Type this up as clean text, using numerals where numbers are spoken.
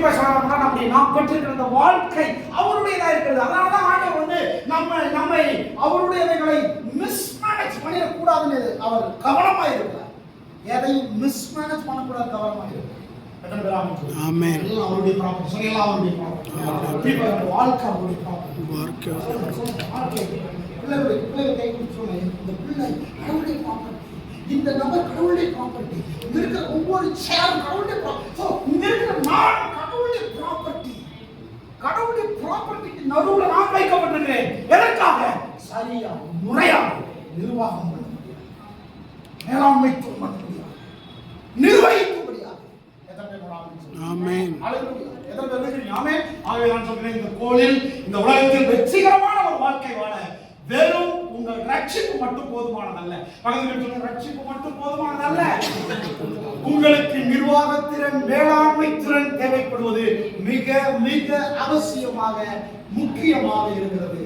போய் சொல்லணும்னா நாம் பெற்றிருக்கிற அந்த வாழ்க்கை அவருடையதா இருக்கிறது. அதனாலதான் ஆண்டவர் வந்து நம்மை அவருடையவைகளை மிஸ்மேனேஜ் பண்ணிடக்கூடாதுன்னு அவர் கவனமா இருக்கிறார். எதையும் மிஸ்மேனேஜ் பண்ணக்கூடாது, கவனமா இருக்கிறார். ஆமென். அவருடைய ப்ராப்பர்ட்டி சொல்லலாம், அவருடைய ப்ராப்பர்ட்டி வாழ்க்கை அவருடைய ப்ராப்பர்ட்டி. பிள்ளைகளை கை கொடுத்து சொன்னேன், இந்த பிள்ளை கடவுளுடைய ப்ராப்பர்ட்டி, இந்த நபர் கடவுளுடைய ப்ராப்பர்ட்டி, இங்க இருக்கிற ஒவ்வொரு சேரும் கடவுளுடைய ப்ராப்பர்ட்டி, இங்க இருக்கிற நான் கடவுளுடைய ப்ராப்பர்ட்டி. கடவுளுடைய ப்ராப்பர்ட்டிக்கு நடுவுல நான் வைக்கப்பட்டிருக்கிறேன். எதற்காக? சரியா முறையாக நிர்வாகம் பண்ண முடியாது, மேலாண்மைத்துவம் பண்ண முடியாது, நிர்வகிக்கும்படியாக. ஆமென். எத்தனை பேர் இருக்கிறீங்க? ஆமென். ஆகவே நான் சொல்கிறேன், இந்த கோளில் இந்த உலகத்தில் வெற்றிகரமான ஒரு வாழ்க்கை வாழ வெறும் உங்கள் ரட்சிப்பு மட்டும் போதுமானதல்ல. பக்கத்தில் சொல்ற ரட்சிப்பு மட்டும் போதுமானதல்ல, உங்களுக்கு நிர்வாகத்திறன், மேலாண்மை திறன் தேவைப்படுவது மிக மிக அவசியமாக முக்கியமாக இருக்கிறது.